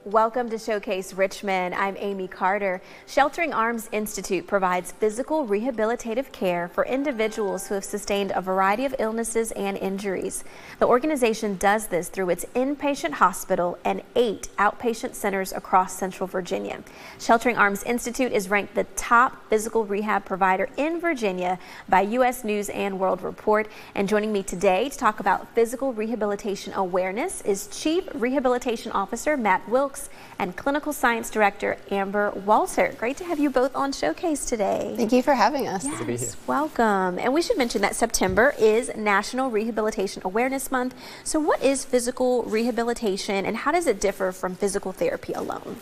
Welcome to Showcase Richmond. I'm Amy Carter. Sheltering Arms Institute provides physical rehabilitative care for individuals who have sustained a variety of illnesses and injuries. The organization does this through its inpatient hospital and 8 outpatient centers across Central Virginia. Sheltering Arms Institute is ranked the top physical rehab provider in Virginia by U.S. News and World Report. And joining me today to talk about physical rehabilitation awareness is Chief Rehabilitation Officer Matt Wilks and Clinical Science Director Amber Walter. Great to have you both on Showcase today. Thank you for having us. Yes, to be here. Welcome. And we should mention that September is National Rehabilitation Awareness Month. So what is physical rehabilitation and how does it differ from physical therapy alone?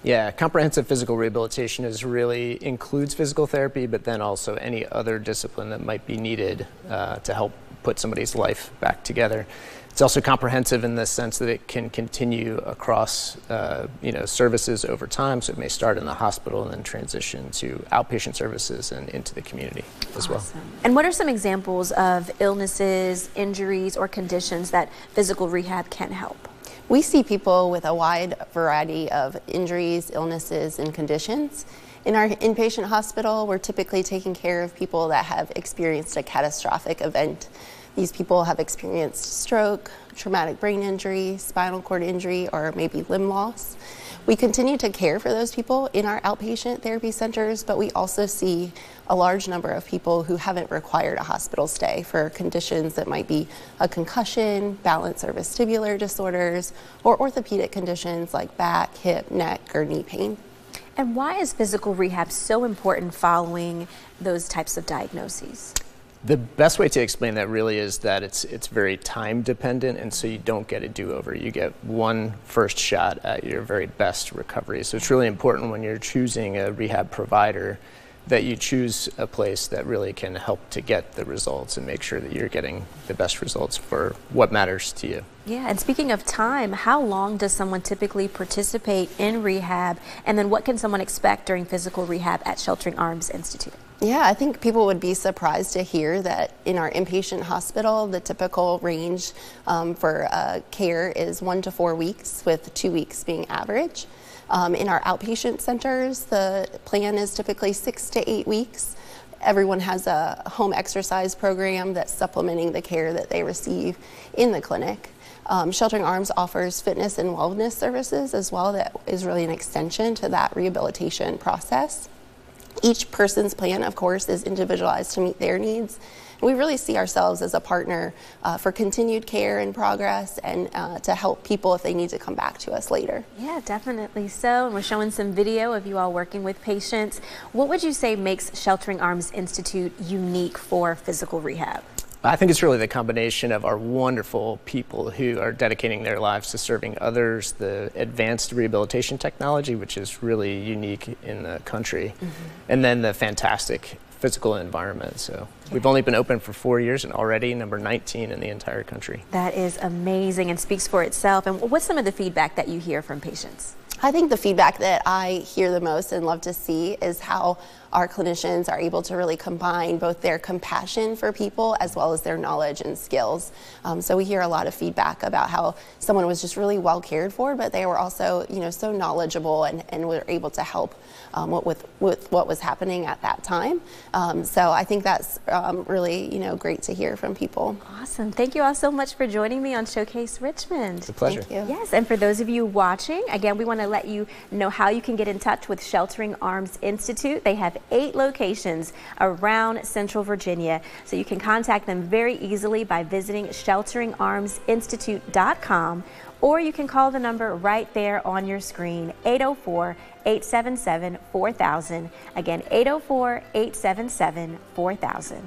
Yeah, comprehensive physical rehabilitation includes physical therapy, but then also any other discipline that might be needed to help put somebody's life back together. It's also comprehensive in the sense that it can continue across services over time. So it may start in the hospital and then transition to outpatient services and into the community as well. And what are some examples of illnesses, injuries, or conditions that physical rehab can help? We see people with a wide variety of injuries, illnesses, and conditions. In our inpatient hospital, we're typically taking care of people that have experienced a catastrophic event. These people have experienced stroke, traumatic brain injury, spinal cord injury, or maybe limb loss. We continue to care for those people in our outpatient therapy centers, but we also see a large number of people who haven't required a hospital stay for conditions that might be a concussion, balance or vestibular disorders, or orthopedic conditions like back, hip, neck, or knee pain. And why is physical rehab so important following those types of diagnoses? The best way to explain that really is that it's very time dependent, and so you don't get a do-over. You get one first shot at your very best recovery. So it's really important when you're choosing a rehab provider that you choose a place that really can help to get the results and make sure that you're getting the best results for what matters to you. Yeah, and speaking of time, how long does someone typically participate in rehab, and then what can someone expect during physical rehab at Sheltering Arms Institute? Yeah, I think people would be surprised to hear that in our inpatient hospital, the typical range for care is 1 to 4 weeks, with 2 weeks being average. In our outpatient centers, the plan is typically 6 to 8 weeks. Everyone has a home exercise program that's supplementing the care that they receive in the clinic. Sheltering Arms offers fitness and wellness services as well that is really an extension to that rehabilitation process. Each person's plan, of course, is individualized to meet their needs. And we really see ourselves as a partner for continued care and progress and to help people if they need to come back to us later. Yeah, definitely so. And we're showing some video of you all working with patients. What would you say makes Sheltering Arms Institute unique for physical rehab? I think it's really the combination of our wonderful people who are dedicating their lives to serving others, the advanced rehabilitation technology, which is really unique in the country, and then the fantastic physical environment. So we've only been open for 4 years and already number 19 in the entire country. That is amazing and speaks for itself. And what's some of the feedback that you hear from patients? I think the feedback that I hear the most and love to see is how our clinicians are able to really combine both their compassion for people as well as their knowledge and skills. So we hear a lot of feedback about how someone was just really well cared for, but they were also, so knowledgeable and were able to help with what was happening at that time. So I think that's really, great to hear from people. Awesome. Thank you all so much for joining me on Showcase Richmond. It's a pleasure. Thank you. Yes, and for those of you watching, again, we want to let you know how you can get in touch with Sheltering Arms Institute. They have 8 locations around Central Virginia, so you can contact them very easily by visiting shelteringarmsinstitute.com, or you can call the number right there on your screen, 804-877-4000. Again, 804-877-4000.